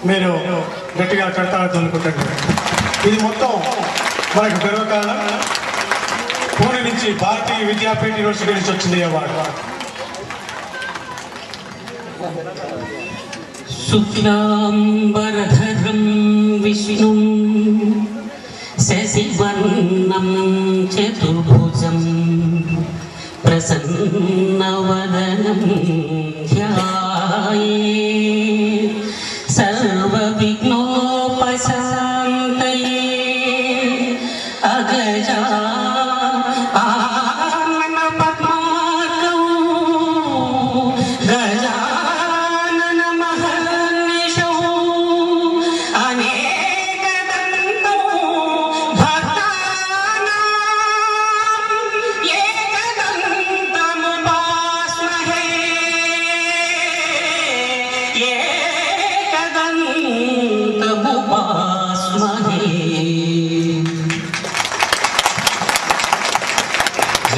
మీరు గట్టిగా కడతారని అనుకుంటాను. ఇది మొత్తం మనకు గర్వకారణం. పూణె నుంచి భారతీయ విద్యాపీఠ యూనివర్సిటీ నుంచి వచ్చింది అవార్డు. శుక్లాంబరధరం విష్ణుం శశివర్ణం చతుర్భుజం ప్రసన్నవదనం ధ్యాయేత్ సర్వవిఘ్నోపశాంతయే అగజా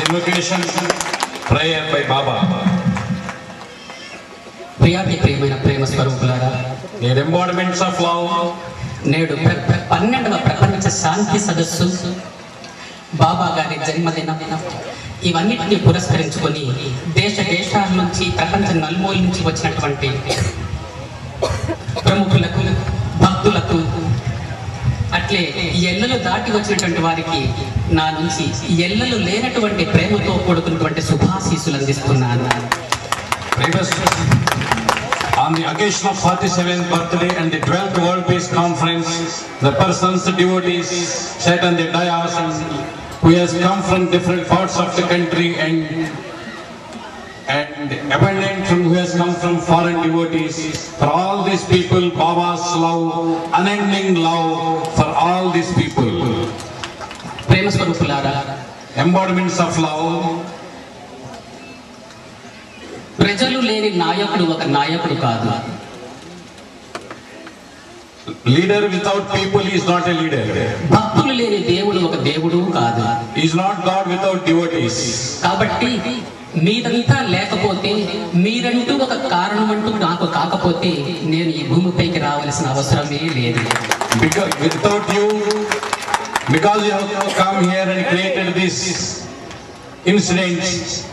Invocation prayer by Baba. ప్రియాతి ప్రియమైన ప్రేమ స్వరూపులారా, The embodiments of love. నేడు 12వ ప్రపంచ శాంతి సదస్సు, బాబా గారి జన్మదినం, ఇవన్నిటిని పురస్కరించుకొని దేశ దేశాల నుంచి ప్రపంచ నలుమూల నుంచి వచ్చినటువంటి ప్రముఖులకు, భక్తులకు, అట్లే ఎల్లలు దాటి వచ్చినటువంటి వారికి నా నుంచి ఎల్లలు లేనటువంటి ప్రేమతో కూడుకున్నటువంటి శుభాశీస్సులు అందిస్తున్నాను. On the occasion of 47th birthday and the 12th World Peace Conference, the persons, devotees sat on the dais who has come from different parts of the country and abundant from who has come from foreign devotees. For all these people, Baba's love, unending love for all these people. ప్రేమ స్వరూపులారా, Embodiments of love. ప్రజలు లేని నాయకుడు ఒక నాయకుడు కాదు. Leader without people is not a leader. భక్తులు లేని దేవుడు ఒక దేవుడు కాదు. He is not God without devotees. కాబట్టి మీరంతా లేకపోతే, మీరంటూ ఒక కారణం అంటూ నాకు కాకపోతే నేను ఈ భూమిపైకి రావాల్సిన అవసరమే లేదు. Because without you, because you have come here and created this incident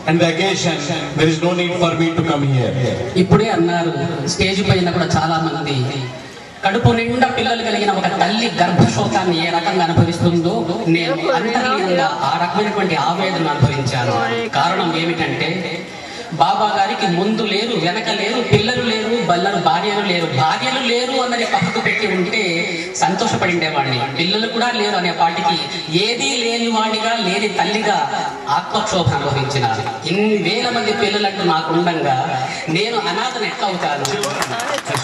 and the occasion, there is no need for me to come here. ఇప్పుడే అన్నారు, స్టేజ్ పైన కూడా చాలా మంది కడుపు నిండా పిల్లలు కలిగిన ఒక తల్లి గర్భశోకాన్ని ఏ రకంగా అనుభవిస్తుందో నేను అంతర్లీనంగా ఆ రకమైనటువంటి ఆవేదన అనుభవించాను. కారణం ఏమిటంటే, బాబా గారికి ముందు లేరు, వెనక లేరు, పిల్లలు లేరు, భార్యలు లేరు అన్నది పక్కకు పెట్టి ఉంటే సంతోషపడిండేవాడిని. పిల్లలు కూడా లేరు అనే పాటికి ఏదీ లేని వాడిగా, లేని తల్లిగా ఆత్మక్షోభ అనుభవించినారు. ఇన్ని వేల మంది పిల్లలంటూ నాకు ఉండంగా నేను అనాథను ఎట్లా అవుతాను?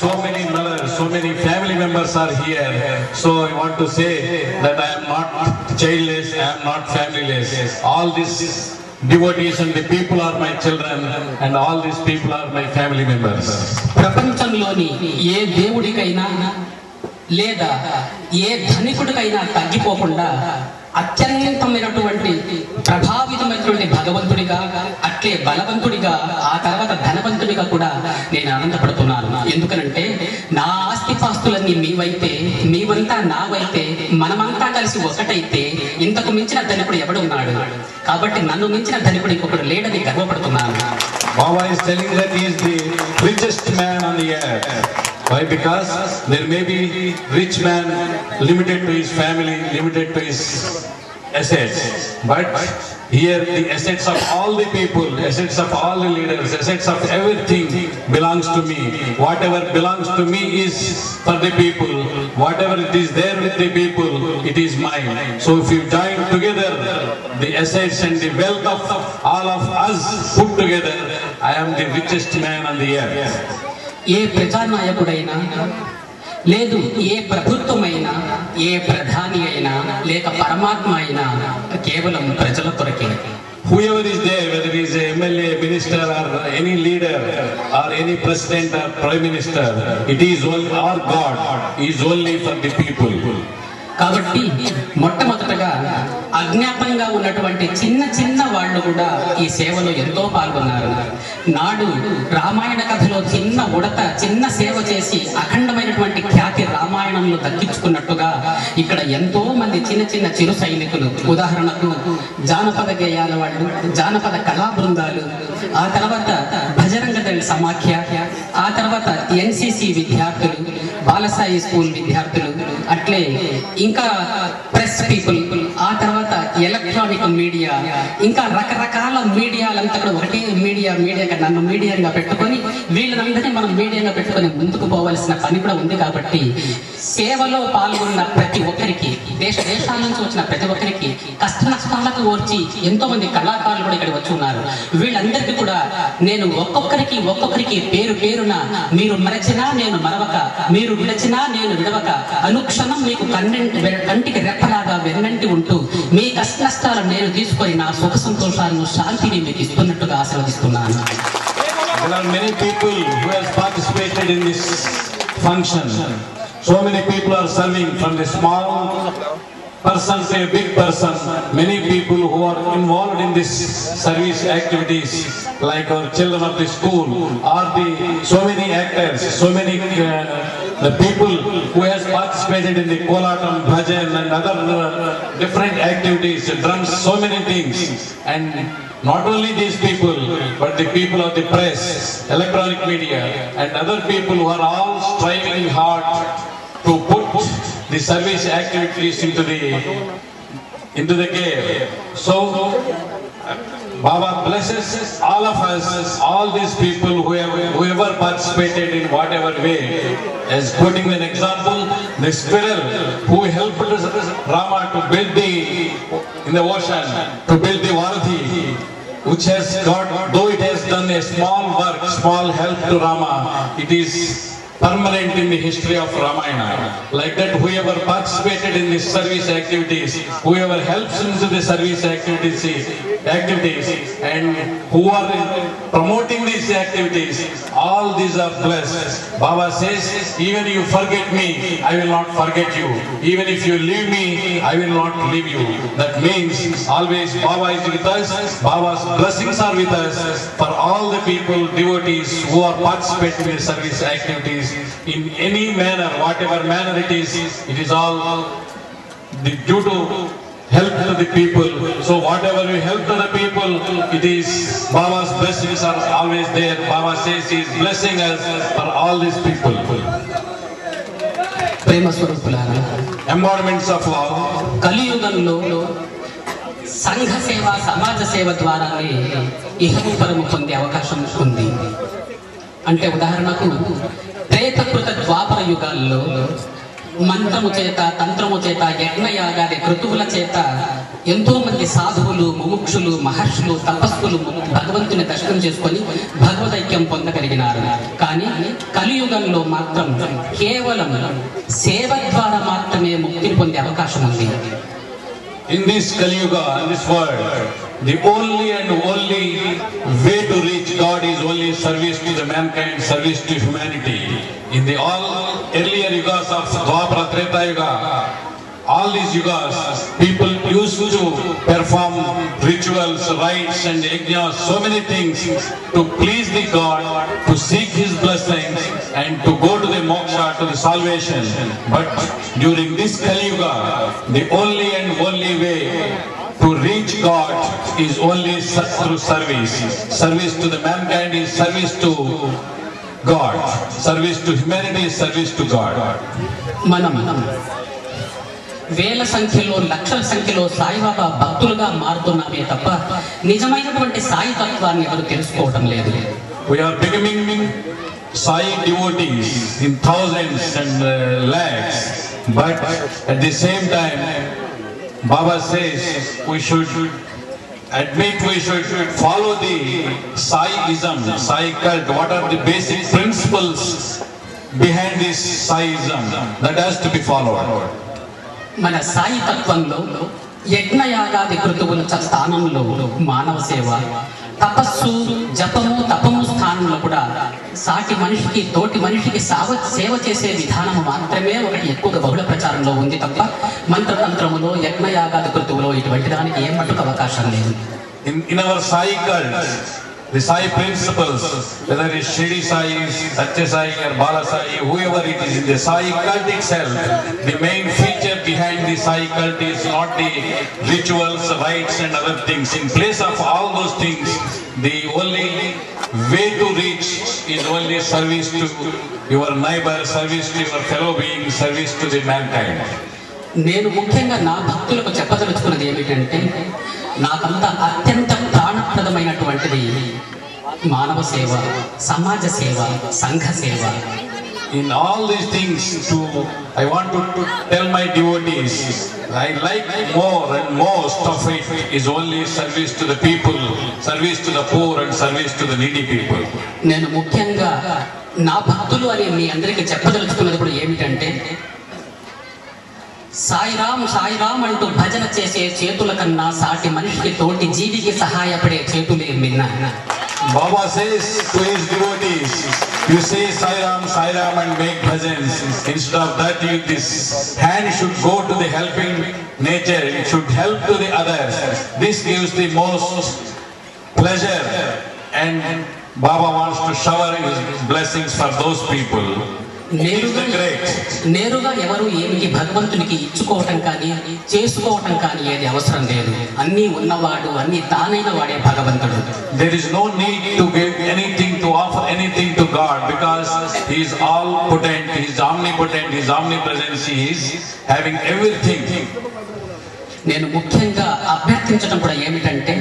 So many mothers, so many family members are here. So I want to say that I am not childless, I am not familyless. All these devotees and the people are my children, and all these people are my family members. ప్రపంచంలోని ఏ దేవుడికైనా లేదా ఏ ధనికుడికైనా తగ్గిపోకుండా అత్యంతమైనటువంటి ప్రభావితమైనటువంటి భగవంతుడిగా, అట్లే బలవంతుడిగా, ఆ తర్వాత ధనవంతుడిగా కూడా నేను ఆనందపడుతున్నాను. ఎందుకనంటే నా ఆస్తిపాస్తులన్నీ మీవైతే, మీవంతా నావైతే, మనమంతా కలిసి ఒకటైతే ఇంతకు మించిన ధనికుడు ఎవడున్నాడు? కాబట్టి నన్ను మించిన ధనికుడు ఇంకొకడు లేడని గర్వపడుతున్నాను. Baba is telling that he is the richest man on the earth. Why? Because there may be rich man limited to his family, limited to his assets. But here the assets of all the people, assets of all the leaders, assets of everything belongs to me. Whatever belongs to me is for the people. Whatever it is there with the people, it is mine. So if you join together the assets and the wealth of all of us put together, I am the richest man on the earth. ఏ ప్రజానాయకుడైనా, లేదు ఏ ప్రభుత్వమైనా, ఏ ప్రధాని అయినా, లేక పరమాత్మ అయినా కేవలం ప్రజల కొరకే. Whoever is there, whether he is a MLA, minister or any leader or any president or prime minister, it is only our God is only for the people. కాబట్టి మొట్టమొదటగా అజ్ఞాతంగా ఉన్నటువంటి చిన్న చిన్న వాళ్ళు కూడా ఈ సేవలో ఎంతో పాల్గొన్నారు. నాడు రామాయణ కథలో చిన్న ఉడత చిన్న సేవ చేసి అఖండమైనటువంటి ఖ్యాతి రామాయణంలో దక్కించుకున్నట్టుగా ఇక్కడ ఎంతో మంది చిన్న చిన్న చిరు సైనికులు, ఉదాహరణకు జానపద గేయాల వాళ్ళు, జానపద కళా బృందాలు, ఆ తర్వాత భజరంగ దళ సమాఖ్య, ఆ తర్వాత ఎన్సిసి విద్యార్థులు, బాలసాయి స్కూల్ విద్యార్థులు, అట్లే ఇంకా ప్రెస్ పీపుల్, ఆ తర్వాత ఎలక్ట్రానిక్ మీడియా, ఇంకా రకరకాల మీడియాలంతా కూడా ఒకటే మీడియాగా నన్ను మీడియాగా పెట్టుకొని వీళ్ళందరినీ మనం మీడియాగా పెట్టుకొని ముందుకు పోవాల్సిన పని కూడా ఉంది. కాబట్టి సేవలో పాల్గొన్న ప్రతి ఒక్కరికి, దేశాల నుంచి వచ్చిన ప్రతి ఒక్కరికి కష్ట నష్టాలకు ఓర్చి ఎంతో మంది కళాకారులు కూడా ఇక్కడ వచ్చి ఉన్నారు. వీళ్ళందరికీ కూడా నేను ఒక్కొక్కరికి పేరు పేరున మీరు మరచినా నేను మరవక, మీరు విడచినా నేను విడవక, అనుక్షణం మీకు కంటికి రెప్పలాగా వెన్నంటి ఉంటూ మీ కష్ట నష్టాలు నేను తీసుకొని నా సుఖ సంతోషాలను శాంతిని మీకు ఇస్తున్నట్టుగా ఆశీర్వదిస్తున్నాను. There are many people who have participated in this function. So many people are serving, from the small person to a big person. Many people who are involved in this service activities, like our children of the school, or so many actors, so many the people who has participated in the Kolatam, Bhajan and other different activities, drums, so many things. And not only these people, but the people of the press, electronic media, and other people who are all striving hard to put the service activities into the game. So Baba blesses all of us, all these people whoever participated in whatever way. As quoting an example, the squirrel who helped Rama to build in the ocean, to build the Varadhi, which has got, though it has done a small work, small help to Rama, it is permanent in the history of Ramayana. Like that, whoever participated in these service activities, whoever helps into the service activities and who are promoting these activities, all these are blessed. Baba says, even you forget me, I will not forget you. Even if you leave me, I will not leave you. That means always Baba is with us. Baba's blessings are with us for all the people, devotees who are participating in service activities in any manner, whatever manner it is all due to help to the people. So whatever we help to the people, it is Baba's blessings are always there. Baba says he is blessing us for all these people. ప్రేమ స్వరూపులారా, Embodiments of love. కలియుగంలో సంఘ సేవ, సమాజ సేవ ద్వారానే ఇహము పరము పొందే అవకాశం ఉంది. అంటే ఉదాహరణకు ప్రేతకృత ద్వాపర యుగాల్లో మంత్రము చేత, తంత్రము చేత, యజ్ఞయాగాది కృతువుల చేత ఎంతో మంది సాధువులు, ముముక్షులు, మహర్షులు, తపస్సులు భగవంతుని దర్శనం చేసుకొని భగవదైక్యం పొందగలిగినారు. కానీ కలియుగంలో మాత్రం కేవలం సేవ ద్వారా మాత్రమే ముక్తిని పొందే అవకాశం ఉంది. In this Kali Yuga, in this world, the only and only way to reach God is only service to the mankind, service to humanity. In the all earlier yugas of Dwapara, Treta Yuga, all these yugas, people used to perform rituals, rites and yajnas, so many things to please the God, to seek His blessings and to go to the moksha, to the salvation. But during this Kali Yuga, the only and only way to reach God is only through service. Service to the mankind is service to God. Service to humanity is service to God. మనం వేల సంఖ్యలో, లక్షల సంఖ్యలో సాయిబాబా భక్తులుగా మారుతున్నామే తప్ప నిజమైనటువంటి సాయి తత్వాన్ని ఎవరు తెలుసుకోవడం లేదు. We are becoming Sai devotees in thousands and lakhs, but at the same time, Baba says we should admit, we should follow the Saiism, Sai cult. What are the basic principles behind this Saiism that has to be followed? మన సాయి తత్వంలో యజ్ఞయాగాది కృతువుల స్థానంలో మానవ సేవ, తపస్సు, జపము, తపము స్థానం విధానంలో కూడా సాటి మనిషికి తోటి మనిషికి సేవ చేసే విధానం మాత్రమే ఒకటి ఎక్కువగా బహుళ ప్రచారంలో ఉంది తప్ప మంత్రతంత్రములో యజ్ఞయాగాది కృతువులో ఇటువంటి దానికి ఏం మట్టుకు అవకాశం లేదు. In our Sai cult, the Sai principles, whether it's Shirdi Sai, Satya Sai or Bala Sai, whoever it is in the Sai cult itself, the main feature behind the Sai cult is not the rituals, rites and other things. In place of all those things, the only way to reach is only service to your neighbor, service to your fellow being, service to the mankind. నేను ముఖ్యంగా నా భక్తులకు చెప్పదలుచుకున్నది ఏమిటంటే నాకంతా అత్యంత ప్రాణప్రదమైనటువంటిది మానవ సేవ, సమాజ సేవ, సంఘ సేవ. In all these things, I want to tell my devotees, I like more and most of it is only service to the people, service to the poor and service to the needy people. నేను ముఖ్యంగా నా భక్తులు అని మీ అందరికీ చెప్పదలుచుకున్నది కూడా ఏమిటంటే సాయిరామ్ సాయిరామ్ అంటూ భజన చేసే చేతుల కన్నా సాటి మనిషికి తోటి జీవికి సహాయపడే చేతులే మిన్న. Baba says to his devotees, you say Sairam, Sairam and make bhajans. Instead of that, this hand should go to the helping nature. It should help to the others. This gives the most pleasure, and Baba wants to shower his blessings for those people. నేరుగా ఎవరు ఏమిటి భగవంతునికి ఇచ్చుకోవటం కానీ చేసుకోవటం కానీ ఏది అవసరం లేదు. అన్నీ ఉన్నవాడు, అన్ని తానైన వాడే భగవంతుడు. There is no need to give anything, to offer anything to God, because He is all potent, He is omnipotent, He is omnipresent, He is having everything. నేను ముఖ్యంగా అభ్యర్థించడం కూడా ఏమిటంటే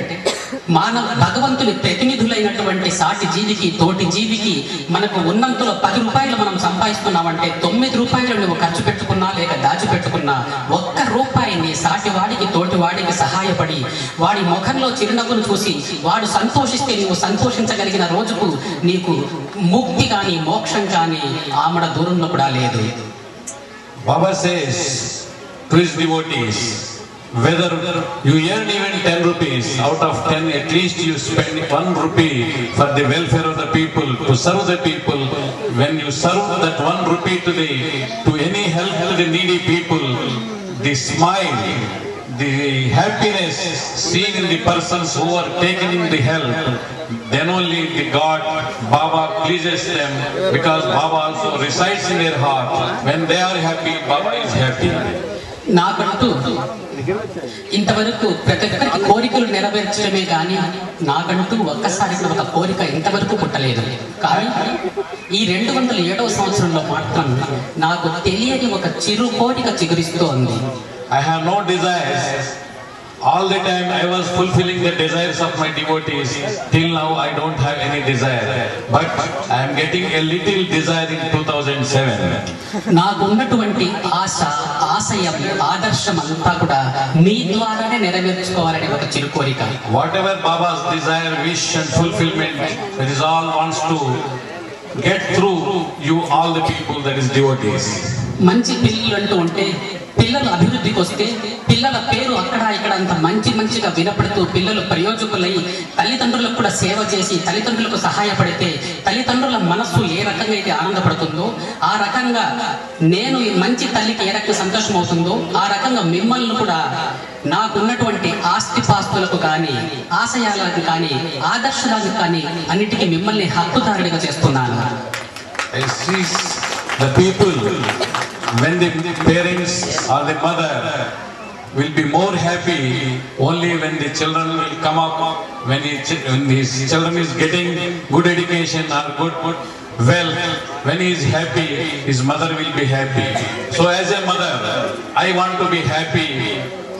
భగవంతుని ప్రతినిధులైనటువంటి సాటి జీవికి తోటి జీవికి మనకు ఉన్నంతలో 10 రూపాయలు మనం సంపాదిస్తున్నామంటే 9 రూపాయలు నువ్వు ఖర్చు పెట్టుకున్నా లేక దాచిపెట్టుకున్నా 1 రూపాయిని సాటి వాడికి తోటి వాడికి సహాయపడి వాడి ముఖంలో చిరునవ్వును చూసి వాడు సంతోషిస్తే నువ్వు సంతోషించగలిగిన రోజుకు నీకు ముక్తి కానీ మోక్షం కానీ ఆమడ దూరంలో కూడా లేదు. Baba says to his devotees, whether you earn even 10 rupees, out of 10 at least you spend 1 rupee for the welfare of the people, to serve the people. When you serve that 1 rupee to any help to the needy people, the smile, the happiness seen in the persons who are taking the help, then only the God, Baba pleases them, because Baba also resides in their heart. When they are happy, Baba is happy. నాకంటూ ఇంతవరకు ప్రతి ఒక్కరికి కోరికలు నెరవేర్చడమే కానీ నాకంటూ ఒక్కసారి ఒక కోరిక ఇంతవరకు పుట్టలేదు. కానీ ఈ 207వ సంవత్సరంలో మాత్రం నాకు తెలియని ఒక చిరు కోరిక చిగురిస్తోంది. I have no desires. All the time I was fulfilling the desires of my devotees. Till now I don't have any desire. But I am getting a little desire in 2007. నాకున్నటువంటి ఆశయం ఆదర్శం అంతా కూడా మీ ద్వారానే నెరవేర్చుకోవాలని ఒక చిరు కోరిక. Whatever Baba's desire, wish and fulfillment, that is all wants to get through you, all the people, that is devotees. మంచి పిల్లలు అంటూ ఉంటే పిల్లలు అభివృద్ధికి వస్తే పిల్లల పేరు అక్కడ ఇక్కడ అంత మంచిగా వినపడుతూ పిల్లలు ప్రయోజకులై తల్లిదండ్రులకు కూడా సేవ చేసి తల్లిదండ్రులకు సహాయపడితే తల్లిదండ్రుల మనస్సు ఏ రకంగా అయితే ఆనందపడుతుందో ఆ రకంగా నేను మంచి తల్లికి ఏ రకంగా సంతోషం అవుతుందో ఆ రకంగా మిమ్మల్ని కూడా నాకున్నటువంటి ఆస్తిపాస్తులకు కానీ ఆశయాలకు కానీ ఆదర్శాలకు కానీ అన్నిటికీ మిమ్మల్ని హక్కుదారుడిగా చేస్తున్నాను. The people, when the parents or the mother will be more happy only when the children will come up, when his children is getting good education or good wealth, when he is happy, his mother will be happy. So as a mother, I want to be happy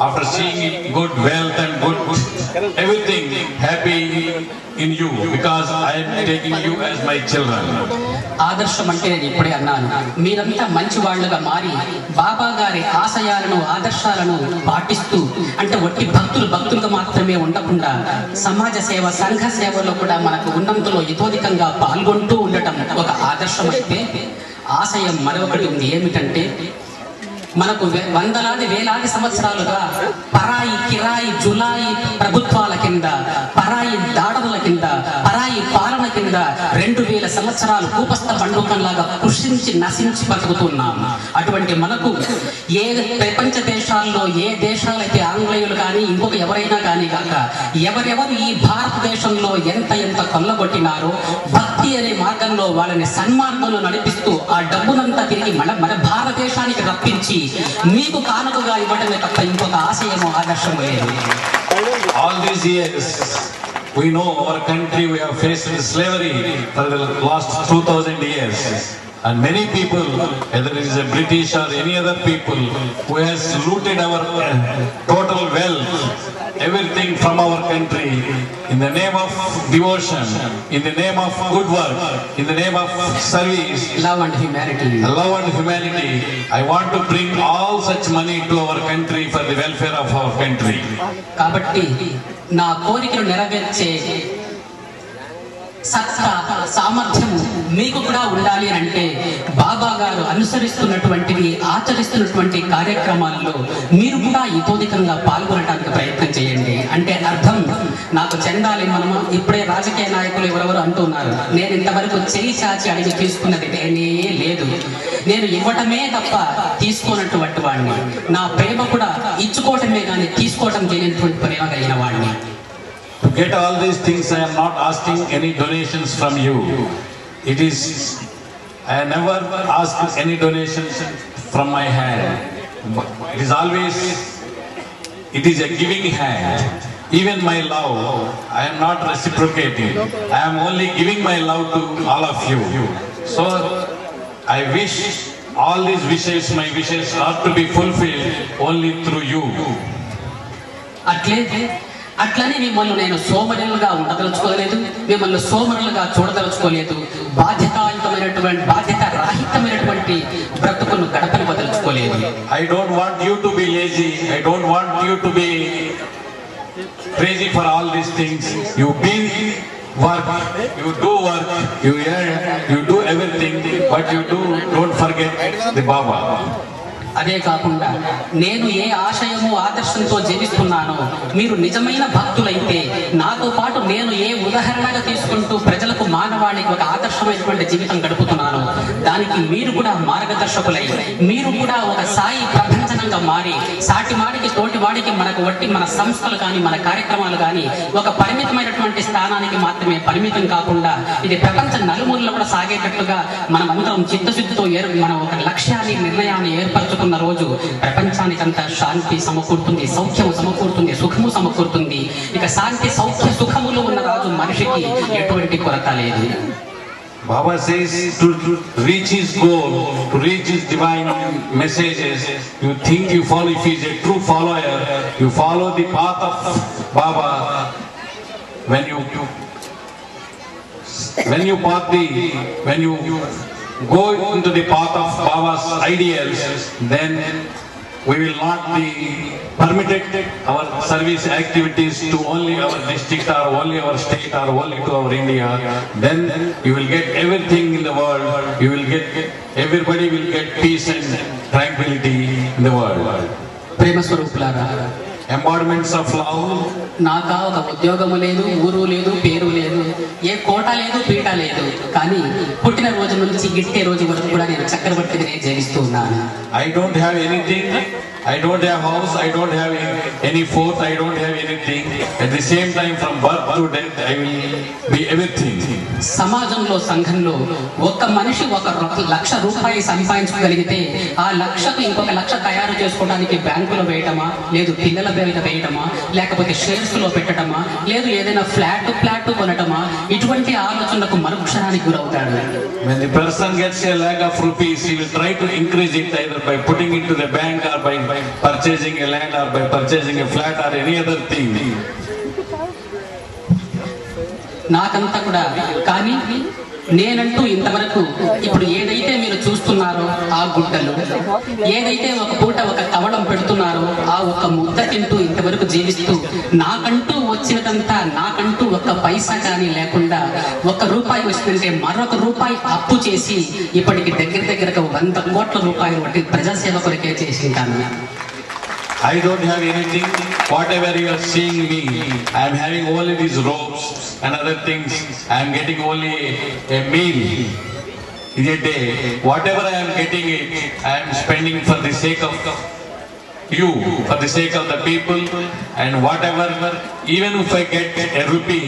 after seeing good wealth and good everything happy in you, because I am taking you as my children. ఆదర్శం అంటే నేను ఇప్పుడే అన్నాను, మీరంతా మంచి వాళ్ళుగా మారి బాబా గారి ఆశయాలను ఆదర్శాలను పాటిస్తూ అంటే ఒట్టి భక్తులుగా మాత్రమే ఉండకుండా సమాజ సేవ సంఘ సేవలో కూడా మనకు ఉన్నంతలో ఇతోధికంగా పాల్గొంటూ ఉండటం ఒక ఆదర్శం అయితే ఆశయం మరొకటి ఉంది. ఏమిటంటే మనకు వందలాది వేలాది సంవత్సరాలుగా పరాయి కిరాయి జులాయి ప్రభుత్వాల కింద, పరాయి దాడుల కింద, పరాయి పాలన కింద 2000 సంవత్సరాలు కూపస్థ బండూకంలాగా కృషించి నశించి బతుకుతున్నాం. అటువంటి మనకు ఏ ప్రపంచ దేశాల్లో ఏ దేశాలైతే ఆంగ్లేయులు కానీ ఇంకొక ఎవరైనా కానీ కాక ఎవరెవరు ఈ భారతదేశంలో ఎంత కొల్లగొట్టినారో భక్తి అనే మార్గంలో వాళ్ళని సన్మార్గంలో నడిపిస్తూ ఆ డబ్బునంతా తిరిగి మన భారతదేశానికి రప్పించి మీకు కానుకగా ఇవ్వడమే తప్ప ఇంకొక ఆశయమో ఆదర్శము లేదు. All these years we know our country, we have faced slavery for the last 2000 years. And many people, whether it is a British or any other people, who has looted our total wealth, everything from our country, in the name of devotion, in the name of good work, in the name of service, love and humanity. Love and humanity. I want to bring all such money to our country for the welfare of our country. కాబట్టి నా కోరికను నెరవేర్చే సత్తా సామర్థ్యం మీకు కూడా ఉండాలి అంటే బాబా గారు అనుసరిస్తున్నటువంటివి ఆచరిస్తున్నటువంటి కార్యక్రమాల్లో మీరు కూడా ఇతోధికంగా పాల్గొనడానికి ప్రయత్నం చేయండి. అంటే అర్థం నాకు చెందాలి మనము ఇప్పుడే రాజకీయ నాయకులు ఎవరెవరు అంటున్నారు, నేను ఇంతవరకు చేయి చాచి అడిగి తీసుకున్నది నేనే లేదు, నేను ఇవ్వటమే తప్ప తీసుకోనటువంటి వాడిని, నా ప్రేమ కూడా ఇచ్చుకోవటమే కానీ తీసుకోవటం చేయనటువంటి ప్రేమ కలిగిన వాడిని. To get all these things, I am not asking any donations from you. I never ask any donations from my hand. It is always, it is a giving hand. Even my love, I am not reciprocating. I am only giving my love to all of you. So, I wish all these wishes, my wishes are to be fulfilled only through you. అట్లనే మిమ్మల్ని నేను సోమరులుగా ఉండదలుచుకోలేదు, మిమ్మల్ని సోమరులుగా చూడదలుచుకోలేదు, బాధ్యత రాహితమైనటువంటి బ్రతుకును గడపని వదలుచుకోలేదు. I don't want you to be lazy. I don't want you to be crazy for all these things. You be work, you do work, you earn, you do everything, but you don't forget the Baba. అదే కాకుండా నేను ఏ ఆశయము ఆదర్శంతో జీవిస్తున్నానో మీరు నిజమైన భక్తులైతే నాతో పాటు నేను ఏ ఉదాహరణగా తీసుకుంటూ ప్రజలకు మానవాళికి ఒక ఆదర్శమైనటువంటి జీవితం గడుపుతున్నానో దానికి మీరు కూడా మార్గదర్శకులై మీరు కూడా ఒక సాయి ప్రభంజనంగా మారి సాటి వాడికి తోటి వాడికి మనకు వట్టి మన సంస్థలు కానీ మన కార్యక్రమాలు కానీ ఒక పరిమితమైనటువంటి స్థానానికి మాత్రమే పరిమితం కాకుండా ఇది ప్రపంచ నలుమూలలో కూడా సాగేటట్లుగా మనం అందరం చిత్తశుద్ధితో మనం ఒక లక్ష్యాన్ని నిర్ణయాన్ని ఏర్పరచుకున్న రోజు ప్రపంచానికంతా శాంతి సమకూరుతుంది, సౌఖ్యము సమకూరుతుంది, సుఖము సమకూరుతుంది. ఇక శాంతి సౌఖ్య సుఖములు ఉన్న రాజు మనిషికి ఎటువంటి కొరత లేదు. Baba says to reach his goal, to reach his divine messages, you think you follow, if he is a true follower, you follow the path of Baba. When you go into the path of Baba's ideals, then we will not be permitted our service activities to only our district or only our state or only to our India. Then you will get everything in the world. You will get, everybody will get peace and tranquility in the world. ప్రేమ స్వరూపులారా, Embodiments of love. నాకా ఒక ఉద్యోగము లేదు, ఊరు లేదు, పేరు లేదు, ఏ కోట లేదు, పీట లేదు, కానీ పుట్టిన రోజు నుంచి గిట్టే రోజు వరకు కూడా నేను చక్రవర్తిని జీవిస్తూ ఉన్నాను. I don't have anything. I don't have house. I don't have any fort. I don't have anything. At the same time, from birth to death, I will be everything. సమాజంలో సంఘంలో ఒక మనిషి 1 లక్ష రూపాయలు సంపాదించగలిగితే ఆ లక్షకు ఇంకొక లక్ష తయారు చేసుకోవడానికి బ్యాంకులో వేయటమా, లేదు పిల్లల బయట వేయటమా, లేకపోతే షేర్స్ లో పెట్టడమా, లేదు ఏదైనా ఫ్లాట్ కొనటమా, ఇటువంటి ఆలోచనలకు మరుక్షణానికి గురవుతాడు. When the person gets a lakh of rupees, he will try to increase it either by putting it to the bank or by purchasing a land or by purchasing a flat or any other thing. నాకంతా కూడా కానీ నేనంటూ ఇంతవరకు ఇప్పుడు ఏదైతే మీరు చూస్తున్నారో ఆ గుడ్డలు, ఏదైతే ఒక పూట ఒక కవడం పెడుతున్నారో ఆ ఒక ముద్ద తింటూ ఇంతవరకు జీవిస్తూ నాకంటూ వచ్చినదంతా నాకంటూ ఒక్క పైసా కానీ లేకుండా ₹1 వస్తుంటే మరొక రూపాయి అప్పు చేసి ఇప్పటికి దగ్గరకు 100 కోట్ల రూపాయలు వంటి ప్రజాసేవ కొరకే చేసింటాను. I don't have anything. Whatever you are seeing me, I am having only these robes and other things. I am getting only a meal in a day. Whatever I am getting it, I am spending for the sake of you, for the sake of the people, and whatever, even if I get a rupee,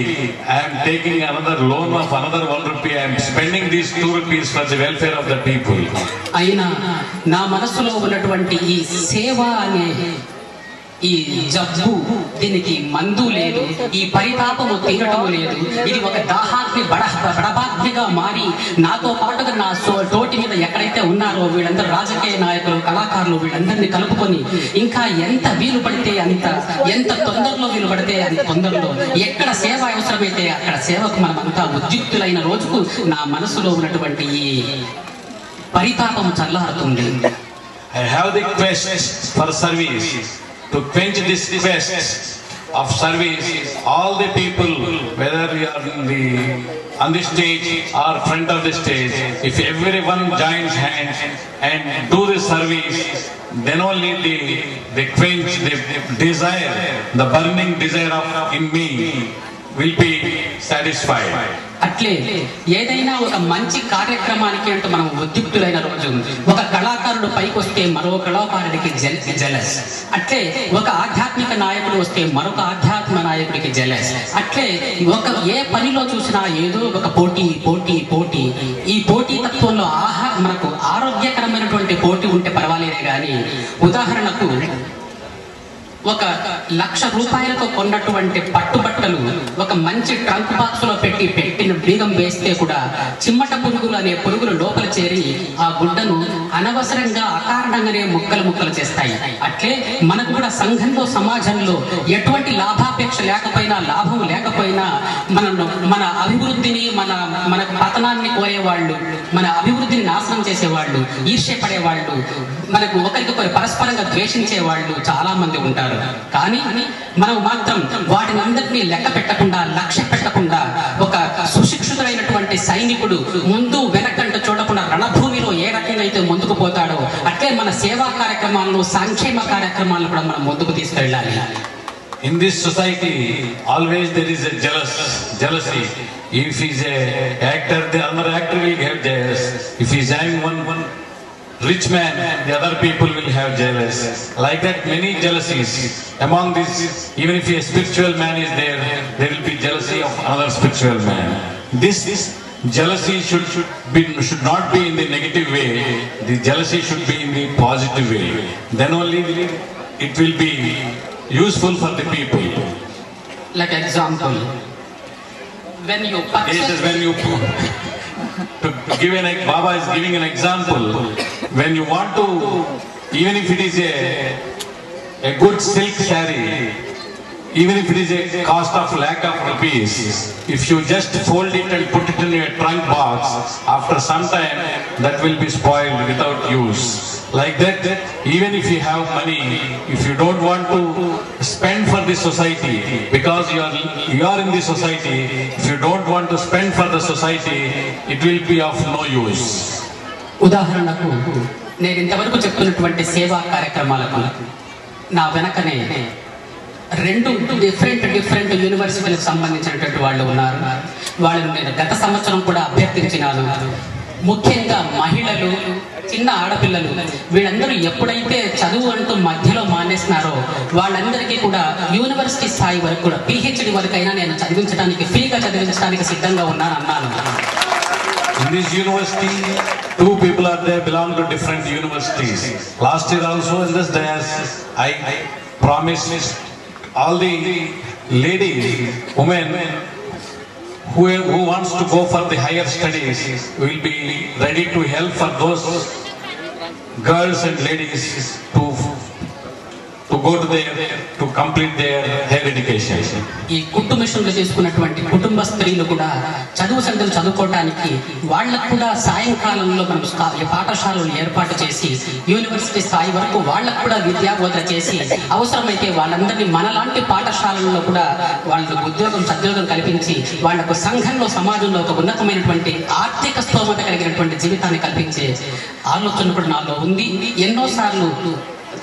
I am taking another loan of another 1 rupee. I am spending these 2 rupees for the welfare of the people. అయినా నా మనసులో ఉన్నటువంటి ఈ సేవ అనే ఈ జబ్బు, దీనికి మందు లేదు, ఈ పరితాపము తీరటము లేదు. ఇది ఒక దాహాగ్ని బడబాగ్నిగా మారి నాతో పాటుగా నా తోటి మీద ఎక్కడైతే ఉన్నారో వీళ్ళందరూ రాజకీయ నాయకులు, కళాకారులు వీళ్ళందరినీ కలుపుకొని ఇంకా ఎంత వీలు పడితే అంత, ఎంత తొందరలో వీలు పడితే అంత తొందరలో, ఎక్కడ సేవ అవసరమైతే అక్కడ సేవకు మనమంతా ఉద్యుక్తులైన రోజుకు నా మనసులో ఉన్నటువంటి ఈ పరితాపము చల్లారుతుంది. I have the quest for service. To quench this quest of service, all the people, whether you are on the stage or front of the stage, if everyone joins hands and do the service, then only the quench, the desire, the burning desire of in me will be satisfied. అట్లే ఏదైనా ఒక మంచి కార్యక్రమానికి అంటూ మనం ఉద్యుక్తులైన రోజు, ఒక కళాకారుడు పైకి వస్తే మరో కళాకారుడికి జెలస్, అట్లే ఒక ఆధ్యాత్మిక నాయకుడు వస్తే మరొక ఆధ్యాత్మిక నాయకుడికి జెలస్, అట్లే ఏ పనిలో చూసినా ఏదో ఒక పోటీ పోటీ పోటీ. ఈ పోటీ తత్వంలో మనకు ఆరోగ్యకరమైనటువంటి పోటీ ఉంటే పర్వాలేదే కానీ, ఉదాహరణకు ₹1,00,000 కొన్నటువంటి పట్టుబట్టలు ఒక మంచి ట్రంక్ బాక్స్ లో పెట్టిన బీగం వేస్తే కూడా చిమ్మట పురుగులు అనే పురుగులు లోపల చేరి ఆ గుడ్డను అనవసరంగా అకారణంగానే ముక్కలు చేస్తాయి. అట్లే మనకు కూడా సంఘంలో, సమాజంలో ఎటువంటి లాభాపేక్ష లేకపోయినా, లాభం లేకపోయినా మన అభివృద్ధిని, మన పతనాన్ని కోరేవాళ్ళు, మన అభివృద్ధిని నాశనం చేసేవాళ్ళు, ఈర్ష్యపడేవాళ్ళు, మనకు ఒకరికొకరు పరస్పరంగా ద్వేషించేవాళ్ళు చాలా మంది ఉంటారు. కానీ మనం మాత్రం వాటిని అందరినీ లెక్క పెట్టకుండా, లక్ష్య పెట్టకుండా, ఒక సుశిక్షితుడైనటువంటి సైనికుడు ముందు వెనకంట చూడకుండా రణభూమిలో ఏ రకంగా అయితే ముందుకు పోతాడో అట్లే మన సేవా కార్యక్రమాలను, సంక్షేమ కార్యక్రమాలను కూడా మనం ముందుకు తీసుకెళ్ళాలి. In this society, always there is a jealousy. If he is a actor, the other actor will have jealous. If he is having one rich man, the other people will have jealous. Like that, many jealousies. Among these, even if a spiritual man is there, there will be jealousy of another spiritual man. This jealousy should not be in the negative way. The jealousy should be in the positive way. Then only it will be useful for the people. Like example, when you to give Baba is giving an example. When you want to, even if it is a good silk saree, even if it is a cost of ₹1,00,000, if you just fold it and put it in your trunk box, after some time that will be spoiled without use. Like that, even if you have money, if you don't want to spend for the society, because you are in the society, if you don't want to spend for the society, it will be of no use. ఉదాహరణకు నేను ఇంతవరకు చెప్తున్నటువంటి సేవా కార్యక్రమాలకు నా వెనకనే 2 different యూనివర్సిటీలకు సంబంధించినటువంటి వాళ్ళు ఉన్నారు. వాళ్ళను నేను గత సంవత్సరం కూడా అభ్యర్థించినాను. ముఖ్యంగా మహిళలు, చిన్న ఆడపిల్లలు, వీళ్ళందరూ ఎప్పుడైతే చదువు అంటూ మధ్యలో మానేస్తున్నారో వాళ్ళందరికీ కూడా యూనివర్సిటీ స్థాయి వరకు కూడా PhD వరకైనా నేను చదివించడానికి, ఫ్రీగా చదివించడానికి సిద్ధంగా ఉన్నాను అన్నాను. In this university, 2 people are there, belong to different universities. Last year also in this diocese, I promised all the ladies, women who wants to go for the higher studies, will be ready to help for those girls and ladies to go to there to complete their higher education. ఈ కుట్టు మిషన్లు చేసుకున్నటువంటి కుటుంబ స్త్రీలు కూడా చదువు సంఖ్యలు చదువుకోవడానికి వాళ్ళకు కూడా సాయంకాలంలో మనం పాఠశాలలు ఏర్పాటు చేసి యూనివర్సిటీ స్థాయి వరకు వాళ్ళకు కూడా విద్యా బోధన చేసి అవసరమైతే వాళ్ళందరినీ మనలాంటి పాఠశాలల్లో కూడా వాళ్ళకు ఉద్యోగం సద్యోగం కల్పించి వాళ్లకు సంఘంలో సమాజంలో ఒక ఉన్నతమైనటువంటి ఆర్థిక స్తోమత కలిగినటువంటి జీవితాన్ని కల్పించే ఆలోచన కూడా నాలో ఉంది. ఎన్నోసార్లు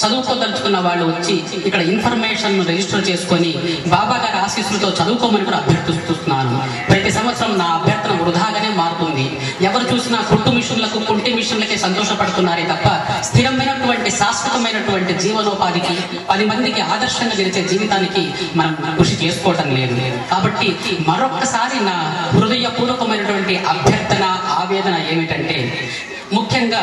చదువుకోదలుచుకున్న వాళ్ళు వచ్చి ఇక్కడ ఇన్ఫర్మేషన్ రిజిస్టర్ చేసుకొని బాబా గారి ఆశీస్సులతో చదువుకోమని కూడా అభ్యర్థిస్తున్నాను. ప్రతి సంవత్సరం నా అభ్యర్థన వృధాగానే మారుతుంది. ఎవరు చూసినా కుట్టు మిషన్లకు కుంటి మిషన్లకే సంతోషపడుతున్నారే తప్ప స్థిరమైనటువంటి శాశ్వతమైనటువంటి జీవనోపాధికి 10 మందికి ఆదర్శంగా నిలిచే జీవితానికి మనం కృషి చేసుకోవటం లేదు. కాబట్టి మరొక్కసారి నా హృదయపూర్వకమైనటువంటి అభ్యర్థన ఆవేదన ఏమిటంటే, ముఖ్యంగా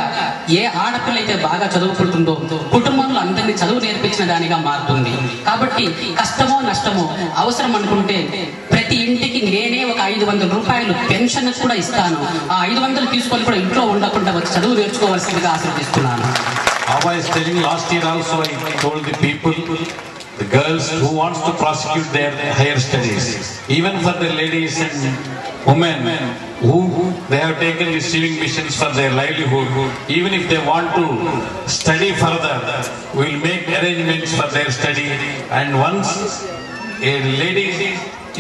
ఏ ఆడపిల్ల అయితే బాగా చదువుకుంటుందో కుటుంబంలో అందరినీ చదువు నేర్పించిన దానిగా మారుతుంది. కాబట్టి కష్టమో నష్టమో అవసరం అనుకుంటే ప్రతి ఇంటికి నేనే ఒక 500 రూపాయలు పెన్షన్ కూడా ఇస్తాను. ఆ 500 తీసుకొని కూడా ఇంట్లో ఉండకుండా వచ్చి చదువు నేర్చుకోవాల్సిందిగా ఆశీర్వదిస్తున్నాను. Baba is telling last year also I told the people, the girls who wants to prosecute their higher studies, even for the ladies and women who they have taken the sewing missions for their livelihood, even if they want to study further, we will make arrangements for their study. And once a lady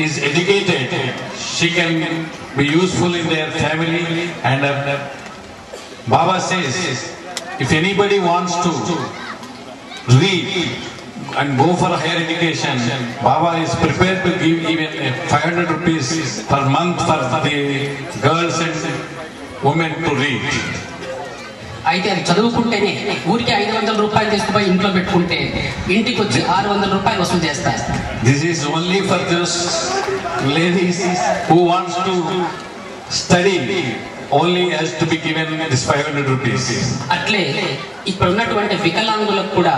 is educated, she can be useful in their family. And Baba says, if anybody wants to read and go for a higher education, Baba is prepared to give even 500 rupees per month for the girls and women to read. అయితే అది చదువుకుంటేనే ఊరికి 500 రూపాయలు తీసుకుపోయి ఇంట్లో పెట్టుకుంటే ఇంటికి వచ్చి 600 రూపాయలు వసూలు చేస్తారు. This is only for those ladies who wants to study. Only has to be given this 500 rupees. అట్లే ఇక్కడ ఉన్నటువంటి వికలాంగులకు కూడా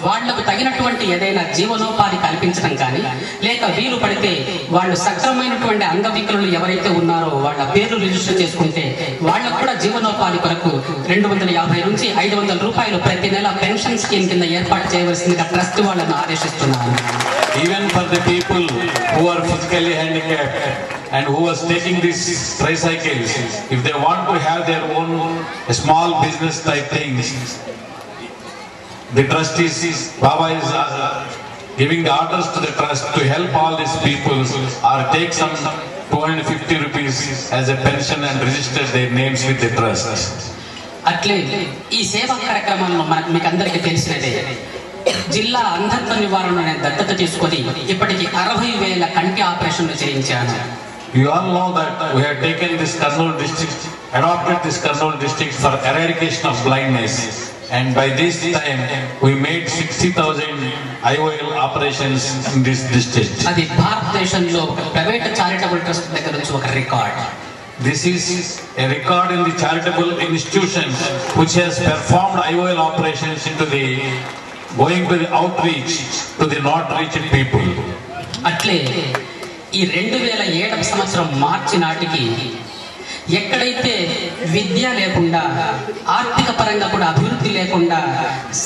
వాళ్లకు తగినటువంటి ఏదైనా జీవనోపాధి కల్పించడం కానీ, లేక వీలు పడితే వాళ్ళు సక్రమైనటువంటి అంగవికలులు ఎవరైతే ఉన్నారో వాళ్ళ పేర్లు రిజిస్టర్ చేసుకుంటే వాళ్ళకు కూడా జీవనోపాధి కొరకు 250 నుంచి 500 రూపాయలు ప్రతి నెల పెన్షన్ స్కీమ్ కింద ఏర్పాటు చేయవలసిందిగా ట్రస్ట్ వాళ్ళను ఆదేశిస్తున్నారు. Even for the people who are physically handicapped and who are taking these tricycles, if they want to have their own small business type things, the trustees, Baba is giving the orders to the trust to help all these people or take some 250 rupees as a pension and register their names with the trust. అట్లే ఈ సేవా కార్యక్రమంలో మీకు అందరికీ తెలిసినదే, జిల్లా అంధత్వ నివారణ దత్తత తీసుకొని ఇప్పటికి 60,000 కంటి ఆపరేషన్లు చేయించాను. You all know that we have taken this Kurnool district, adopted this Kurnool district for eradication of blindness, and by this time we made 60,000 IOL operations in this district. అది భారతదేశంలో ప్రైవేట్ చారిటబుల్ ట్రస్ట్ దగ్గర నుంచి ఒక record. This is a record in the charitable institution which has performed IOL operations into the going to the outreach to the not reached people. అట్లే ఈ 2007 సంవత్సరం మార్చి నాటికి ఎక్కడైతే విద్య లేకుండా, ఆర్థిక పరంగా కూడా అభివృద్ధి లేకుండా,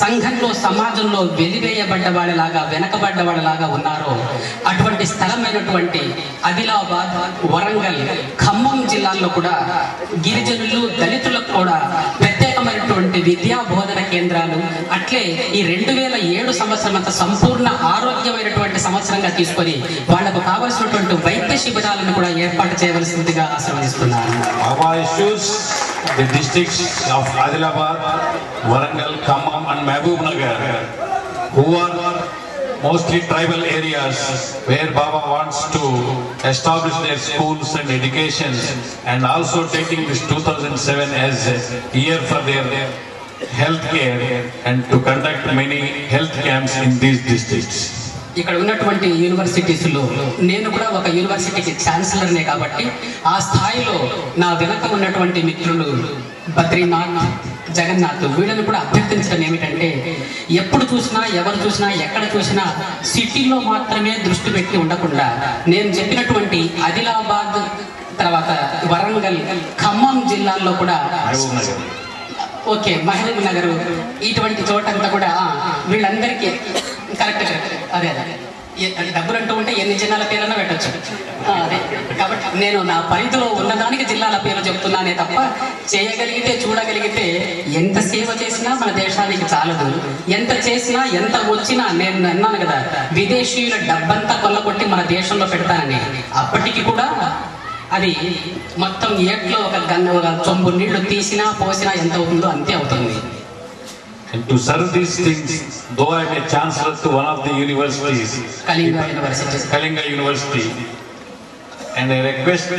సంఘంలో సమాజంలో వెలివేయబడ్డ వాళ్ళలాగా, వెనకబడ్డ వాళ్ళలాగా ఉన్నారో అటువంటి స్థలమైనటువంటి ఆదిలాబాద్, వరంగల్, ఖమ్మం జిల్లాల్లో కూడా గిరిజనులు, దళితులకు కూడా ప్రత్యేకమైనటువంటి విద్యా బోధన కేంద్రాలు, అట్లే ఈ 2007 సంవత్సరం అంతా సంపూర్ణ ఆరోగ్యమైనటువంటి సంవత్సరంగా తీసుకొని వాళ్లకు కావలసినటువంటి వైద్య శిబిరాలను కూడా ఏర్పాటు చేయవలసిందిగా ఆశీర్వదిస్తున్నాను. Baba issues the districts of Adilabad, Warangal, Khammam and Mehboob Nagar, who are mostly tribal areas where Baba wants to establish their schools and education, and also taking this 2007 as a year for their health care and to conduct many health camps in these districts. ఇక్కడ ఉన్నటువంటి యూనివర్సిటీస్లో నేను కూడా ఒక యూనివర్సిటీకి ఛాన్సలర్నే కాబట్టి ఆ స్థాయిలో నా వెనక ఉన్నటువంటి మిత్రులు బద్రీనాథ్, జగన్నాథ్ వీళ్ళని కూడా అభ్యర్థించడం ఏమిటంటే, ఎప్పుడు చూసినా, ఎవరు చూసినా, ఎక్కడ చూసినా సిటీలో మాత్రమే దృష్టి పెట్టి ఉండకుండా నేను చెప్పినటువంటి ఆదిలాబాద్, తర్వాత వరంగల్, ఖమ్మం జిల్లాల్లో కూడా, మహబూబ్ నగర్ ఇటువంటి చోటంతా కూడా వీళ్ళందరికీ కరెక్ట్ అదే డబ్బులు అంటూ ఉంటే ఎన్ని జిల్లాల పేర్లన్నా పెట్టచ్చు. అదే కాబట్టి నేను నా పరిధిలో ఉన్నదానికి జిల్లాల పేరు చెప్తున్నానే తప్ప చేయగలిగితే చూడగలిగితే ఎంత సేవ చేసినా మన దేశానికి చాలదు. ఎంత చేసినా ఎంత వచ్చినా నేను అన్నాను కదా, విదేశీయుల డబ్బంతా కొల్లగొట్టి మన దేశంలో పెడతానని. అప్పటికి కూడా అది మొత్తం ఏట్లో ఒక చొంబు నీళ్లు తీసినా పోసినా ఎంత అవుతుందో అంతే అవుతుంది. And to serve these things, though I am a chancellor to one of the universities, Kalinga University, and I request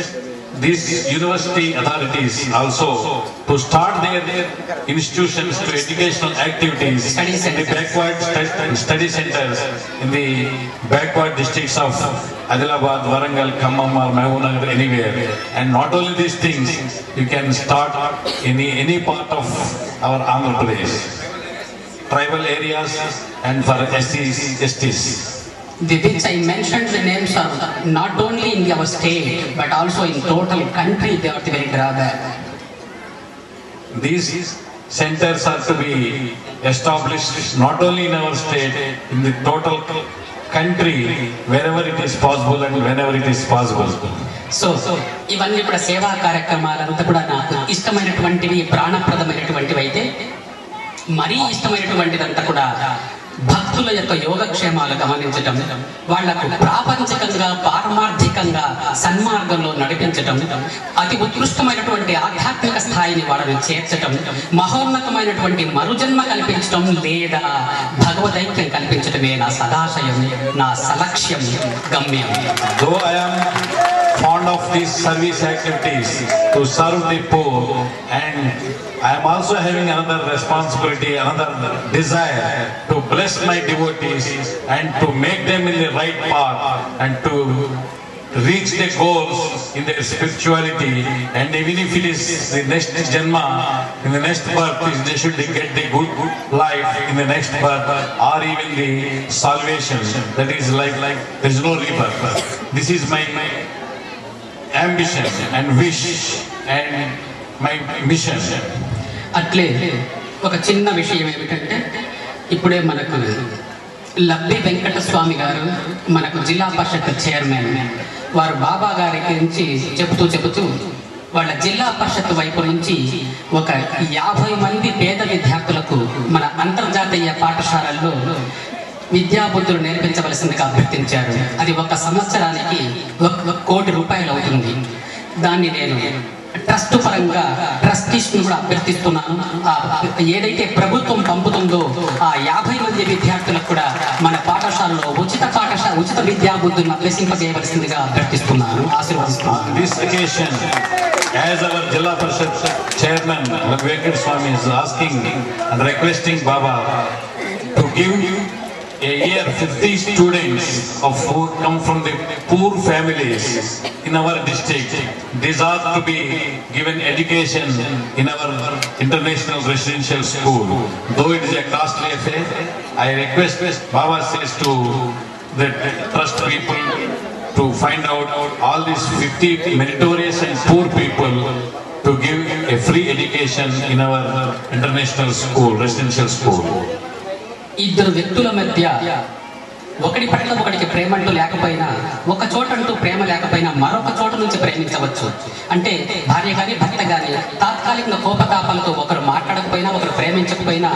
these university authorities also to start their institutions to educational activities in the backward study centers in the backward districts of Adilabad, Warangal, Khammam or Mahbubnagar, anywhere. And not only these things, you can start in any part of our Andhra Pradesh. Tribal areas and for SCs, STs. Which I mentioned the names are not only in our state but also in total country. They are very drawback. These centers are to be established not only in our state, in the total country, wherever it is possible and whenever it is possible. So ఇవన్నీ కూడా సేవా కార్యక్రమాలంతా కూడా నాకు ఇష్టమైనటువంటివి, ప్రాణప్రదమైనటువంటివి. అయితే మరీ ఇష్టమైనటువంటిదంతా కూడా భక్తుల యొక్క యోగక్షేమాలు గమనించటం, వాళ్లకు ప్రాపంచికంగా పారమార్థికంగా సన్మార్గంలో నడిపించటం, అతి ఉత్కృష్టమైనటువంటి ఆధ్యాత్మిక స్థాయిని వాళ్ళని చేర్చటం, మహోన్నతమైనటువంటి మరుజన్మ కల్పించటం లేదా భగవదైక్యం కల్పించటమే నా సదాశయం, నా సలక్ష్యం, గమ్యం. Though I am fond of these service activities to serve the poor, and I am also having another responsibility, another desire to bless my devotees and to make them in the right path and to reach their goals in their spirituality. And even if it is the next janma, in the next birth, they should get the good life in the next birth, or even the salvation. That is like there is no rebirth. This is my ambition and wish and my mission. అట్లే ఒక చిన్న విషయం ఏమిటంటే, ఇప్పుడే మనకు లబ్బి వెంకటస్వామి గారు మనకు జిల్లా పరిషత్ చైర్మన్ వారు బాబా గారి గురించి చెబుతూ వాళ్ళ జిల్లా పరిషత్ వైపు నుంచి ఒక 50 మంది పేద విద్యార్థులకు మన అంతర్జాతీయ పాఠశాలల్లో విద్యాబుద్ధులు నేర్పించవలసిందిగా అభ్యర్థించారు. అది ఒక సంవత్సరానికి 1 కోటి రూపాయలు అవుతుంది. దాన్ని నేను ట్రస్ట్ పరంగా ట్రస్టీస్ కూడా అభ్యర్థిస్తున్నాను. ఏదైతే ప్రభుత్వం పంపుతుందో ఆ 50 మంది విద్యార్థులకు కూడా మన పాఠశాలలో ఉచిత విద్యాబుద్ధులను అభ్యసింపజేయవలసిందిగా అభ్యర్థిస్తున్నాను, ఆశీర్వదిస్తున్నాను. This occasion, as our Jilla Parishad Chairman Venkata Swami is asking and requesting Baba to give a year 50 students who come from the poor families in our district, deserve to be given education in our international residential school. Though it is a costly affair, I request Baba says to the trust people to find out all these 50 meritorious and poor people to give a free education in our international school, residential school. ఇద్దరు వ్యక్తుల మధ్య ఒకటి పట్ల ఒకటికి ప్రేమంటూ లేకపోయినా, ఒక చోటంటూ ప్రేమ లేకపోయినా మరొక చోట నుంచి ప్రేమించవచ్చు. అంటే భార్య కానీ భర్త కానీ తాత్కాలికంగా కోపతాపాలతో ఒకరు మాట్లాడకపోయినా, ఒకరు ప్రేమించకపోయినా,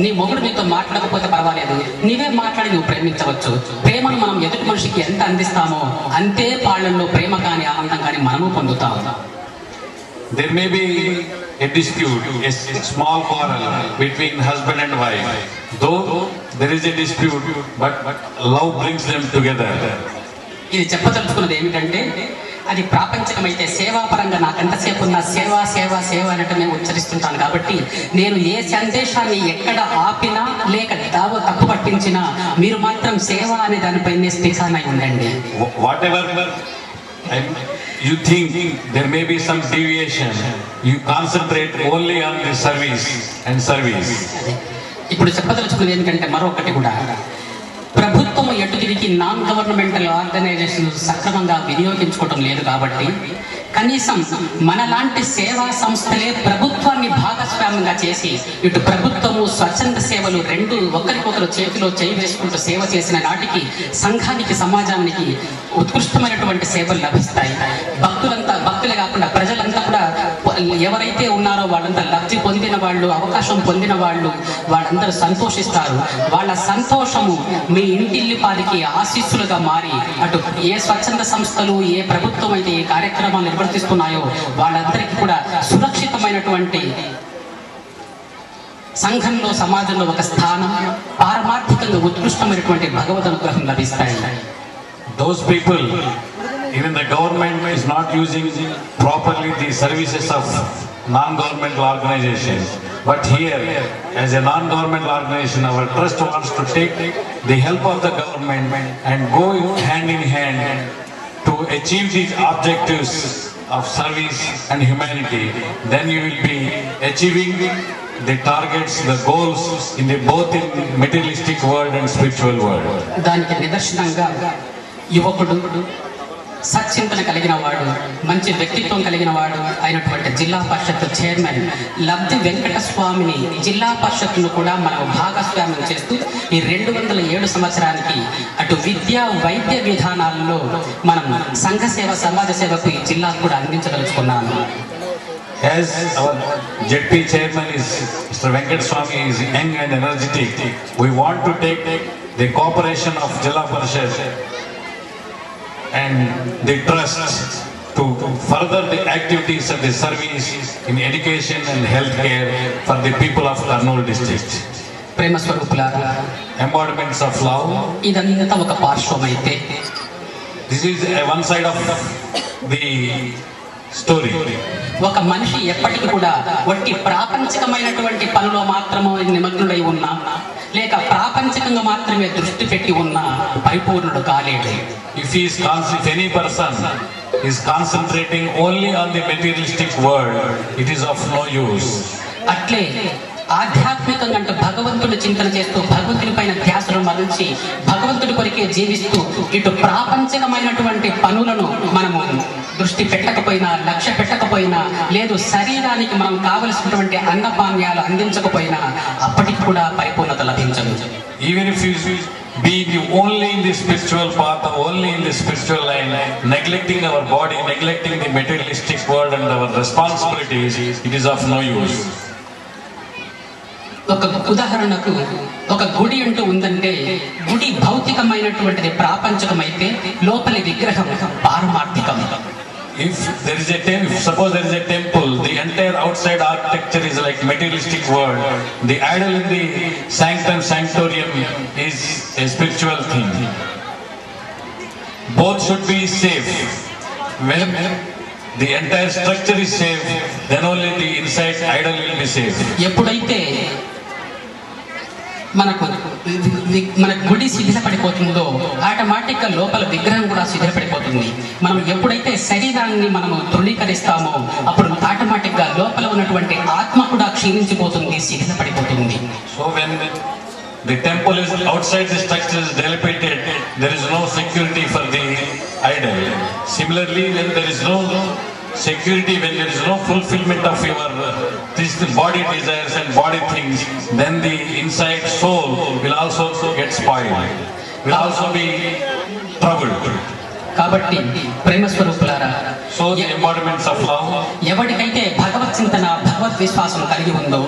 నీ మొగుడు నీతో మాట్లాడకపోతే పర్వాలేదు, నీవే మాట్లాడి నువ్వు ప్రేమించవచ్చు. ప్రేమను మనం ఎదుటి మనిషికి ఎంత అందిస్తామో అంతే పాళ్ళల్లో ప్రేమ కానీ ఆనందం కానీ మనము పొందుతాము. There may be a dispute, a small quarrel between husband and wife. Though there is a dispute, but love brings them together. ఇది చెప్పదలుచుకున్నది ఏమిటంటే, అది ప్రాపంచికమైతే సేవాపరంగా నాకు ఎంతసేపు ఉన్న సేవ సేవ సేవ అన్నట్టు నేను ఉచ్చరిస్తుంటాను. కాబట్టి నేను ఏ సందేశాన్ని ఎక్కడ ఆపినా లేక తప్పు పట్టించినా మీరు మాత్రం సేవ అనే దానిపైనే స్థిరంగా ఉండండి. Whatever you think there may be some deviation, you concentrate only on the service and service. ఇప్పుడు చెప్పదలుచుకున్నది ఏంటంటే, మరొకటి కూడా ప్రభుత్వం ఎటు తిరిగి నాన్ గవర్నమెంటల్ ఆర్గనైజేషన్ సక్రమంగా వినియోగించుకోవటం లేదు. కాబట్టి కనీసం మనలాంటి సేవా సంస్థలే ప్రభుత్వాన్ని భాగస్వామ్యంగా చేసి ఇటు ప్రభుత్వము స్వచ్ఛంద సేవలు రెండు ఒకరికొకరు చేతిలో చేయి వేసుకుంటూ సేవ చేసిన నాటికి సంఘానికి సమాజానికి ఉత్కృష్టమైనటువంటి సేవలు లభిస్తాయి. భక్తులే కాకుండా ప్రజలంతా కూడా ఎవరైతే ఉన్నారో వాళ్ళంతా లబ్ధి పొందిన వాళ్ళు, అవకాశం పొందిన వాళ్ళు, వాళ్ళందరూ సంతోషిస్తారు. వాళ్ళ సంతోషము మీ ఇంటిల్లిపాదికి ఆశీస్సులుగా మారి అటు ఏ స్వచ్ఛంద సంస్థలు ఏ ప్రభుత్వం అయితే ఏ కార్యక్రమాలు నిర్వర్తిస్తున్నాయో వాళ్ళందరికీ కూడా సురక్షితమైనటువంటి సంఘంలో సమాజంలో ఒక స్థానం, పారమార్థికంగా ఉత్కృష్టమైనటువంటి భగవద్ అనుగ్రహం లభిస్తాయి. Those people, even the government is not using properly the services of non-governmental organizations. But here, as a non-governmental organization, our trust wants to take the help of the government and go hand in hand to achieve these objectives of service and humanity. Then you will be achieving the targets, the goals in the both in materialistic world and spiritual world. దానికి నిదర్శనంగా యువకుడు, సచ్చింతన కలిగిన వాడు, మంచి వ్యక్తిత్వం కలిగిన వాడు అయినటువంటి జిల్లా పరిషత్ చైర్మన్ లబ్ధి వెంకటస్వామిని జిల్లా పరిషత్ను కూడా మనం భాగస్వామ్యం చేస్తూ ఈ 207 సంవత్సరానికి అటు విద్యా వైద్య విధానాల్లో మనం సంఘ సేవ సమాజ సేవకు ఈ జిల్లాకు కూడా అందించదలుచుకున్నాను. As our JP chairman is Mr. Venkateswamy is young and energetic, we want to take the cooperation of Jilla Parishad and the trust to further the activities of the service in education and healthcare for the people of Kurnool district. ప్రేమ స్వరూపులారా, Embodiments of love. ఇదంతా ఒక పార్శ్వమైతే This is one side of the story. ఒక మనిషి ఎప్పటికీ కూడా వట్టి ప్రాపంచికమైనటువంటి పనిలో మాత్రమే నిమగ్నుడై ఉన్నా లేక ప్రాపంచికంగా మాత్రమే దృష్టి పెట్టి ఉన్నా పరిపూర్ణుడు కాలేడు. If any person is concentrating only on the materialistic world, it is of no use. అట్లే ఆధ్యాత్మికంగా అంటే భగవంతుడి చింతన చేస్తూ భగవంతుని పైన ధ్యాసను మరల్చి భగవంతుడి కొరికే జీవిస్తూ ఇటు ప్రాపంచికమైనటువంటి పనులను మనము దృష్టి పెట్టకపోయినా, లక్ష్య పెట్టకపోయినా, లేదు శరీరానికి మనం కావలసినటువంటి అన్నపానీయాలు అందించకపోయినా అప్పటికి కూడా పరిపూర్ణత లభించదు. Even if you be only in the spiritual path or only in the spiritual line, neglecting our body, neglecting the materialistic world and our responsibilities, it is of no use. ఒక ఉదాహరణకు ఒక గుడి అంటూ ఉందంటే గుడి భౌతికమైనటువంటిది ప్రాపంచికమైతే లోపలి విగ్రహం పారమార్థికం. If suppose there is a temple, the entire outside architecture is like materialistic world. The idol in the sanctum sanctorium is a spiritual thing. Both should be safe. When the entire structure is safe, then only the inside idol will be safe. ఎప్పుడైతే మన గుడి శిథిలపడిపోతుందో ఆటోమేటిక్గా లోపల విగ్రహం కూడా శిథిలపడిపోతుంది. మనం ఎప్పుడైతే శరీరాన్ని మనము తృణీకరిస్తామో అప్పుడు ఆటోమేటిక్గా లోపల ఉన్నటువంటి ఆత్మ కూడా క్షీణించిపోతుంది, శిథిలపడిపోతుంది. So when the temple is outside the structure is dilapidated, there is no security for the idol. Similarly, when there is no security, when there is no fulfillment of your body desires and body things, then the inside soul will also get spoiled, will also be troubled. కాబట్టి ప్రేమ స్వరూపులారా, So the embodiments of love, ఎవరికైతే భగవత్ చింతన భగవత్ విశ్వాసం కలిగి ఉందో,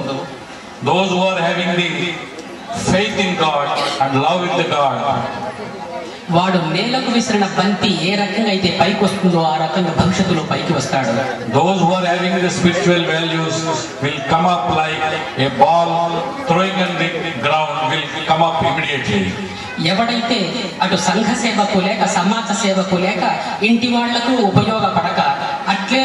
those who are having the faith in God and love with the God, వాడు నేలకు విసిరిన బంతి ఏ రకంగా అయితే పైకి వస్తుందో ఆ రకంగా భవిష్యత్తులో పైకి వస్తాడు. Those who are having the spiritual values will come up like a ball throwing on the ground, will come up immediately. ఎవడైతే అటు సంఘ సేవకు లేక సమాజ సేవకు లేక ఇంటి వాళ్లకు ఉపయోగపడక అట్లే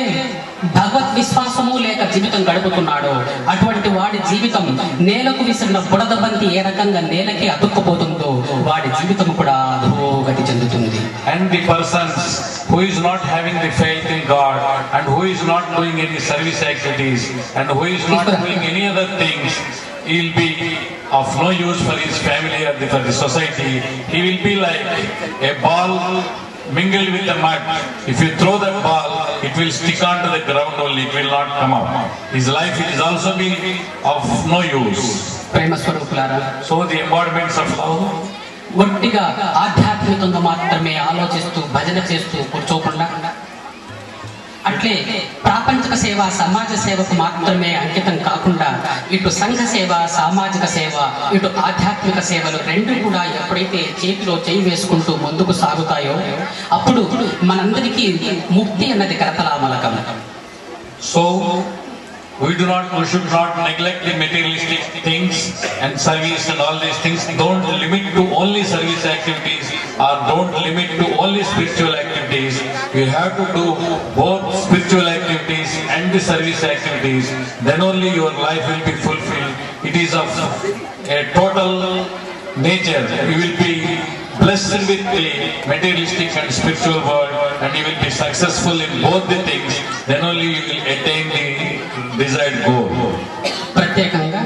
భగవత్ విశ్వాసము లేక జీవితం గడుపుతున్నాడో అటువంటి వాడి జీవితం నేలకు విసిరిన బుడద బంతి ఏ రకంగా నేలకి అతుక్కుపోతుందో వాడి జీవితం కూడా అధోగతి చెందుతుంది. And the persons who is not having the faith in God and who is not doing any service activities and who is not doing any other things, he will be of no use for his family or for the society. He will be like a ball mingled with the mud. If you throw that ball, it will stick onto the ground only, it will not come up. His life is also be of no use. ప్రేమ స్వరూపులారా, So the embodiments of love, ఒట్టిగా ఆధ్యాత్మికంగా మాత్రమే ఆలోచిస్తూ భజన చేస్తూ కూర్చోకుండా, అట్లే ప్రాపంచిక సేవ సమాజ సేవకు మాత్రమే అంకితం కాకుండా ఇటు సంఘ సేవ, సామాజిక సేవ, ఇటు ఆధ్యాత్మిక సేవలు రెండు కూడా ఎప్పుడైతే చేతిలో చేయి వేసుకుంటూ ముందుకు సాగుతాయో అప్పుడు మనందరికీ ముక్తి అన్నది కరతలామలకం. so we should not neglect the materialistic things and service and all these things. Don't limit to only service activities or don't limit to only spiritual activities. You have to do both spiritual activities and the service activities. Then only your life will be fulfilled. It is of a total nature. You will be blessed with the materialistic and spiritual world, and you will be successful in both the things. Then only you will attain the desired goal. ప్రత్యేకంగా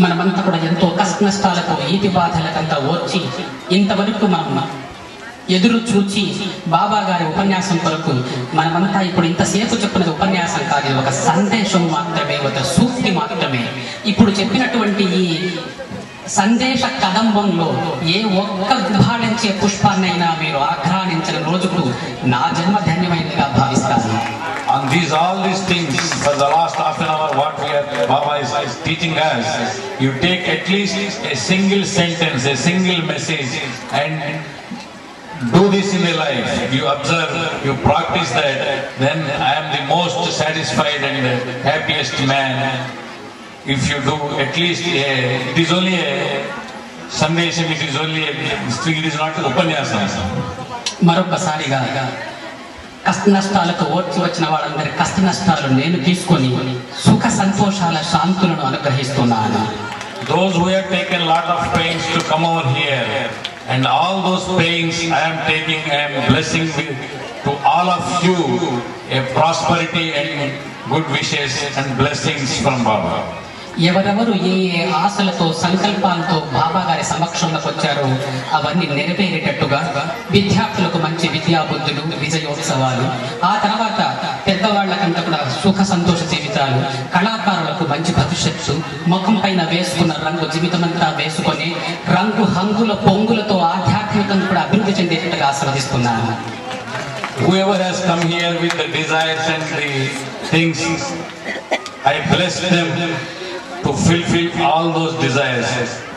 మనమంతా కూడా ఎంతో కష్ట నష్టాలకు ఈతి బాధలకంతా ఓర్చి ఇంతవరకు మనం ఎదురు చూచి బాబా గారి ఉపన్యాసం కొరకు మనమంతా ఇప్పుడు ఇంతసేపు చెప్పినది ఉపన్యాసం కాదు, ఒక సందేశం మాత్రమే, ఒక సూక్తి మాత్రమే. ఇప్పుడు చెప్పినటువంటి ఈ సందేశ కదంబంలో ఏ ఒక్క విభాళించే పుష్పాన్నైనా మీరు ఆఘ్రానించిన రోజుకు నా జన్మ ధన్యమైనదిగా భావిస్తాను. On all these things, for the last half an hour, what Baba is teaching us, you take at least a single sentence, a single message, and do this in your life. You observe, you practice that, then I am the most satisfied and the happiest man. If you do at least it is only a sandesham, it is not upanyasam. మరొకసారిగా కష్ట నష్టాలకు ఓర్చి వచ్చిన వాళ్ళందరి కష్ట నష్టాలు నేను తీసుకొని సుఖ సంతోషాల శాంతులను అనుగ్రహిస్తున్నాను. Those who have taken lot of pains to come over here, and all those pains I am blessing to all of you a prosperity and good wishes and blessings from Baba. ఎవరెవరు ఏ ఏ ఆశలతో సంకల్పాలతో బాబా గారి సమక్షంలోకి వచ్చారో అవన్నీ నెరవేరేటట్టుగా విద్యార్థులకు మంచి విద్యాబుద్ధులు, విజయోత్సవాలు, ఆ తర్వాత పెద్దవాళ్లకంతా కూడా సుఖ సంతోష జీవితాలు, కళాకారులకు మంచి భవిష్యత్తు, ముఖం పైన వేసుకున్న రంగు జీవితమంతా వేసుకొని రంగు హంగుల పొంగులతో ఆధ్యాత్మికంగా కూడా అభివృద్ధి చెందేటట్టుగా ఆశీర్వదిస్తున్నాను. Whoever has come here with the desires and the things, I bless them to fulfill all those desires.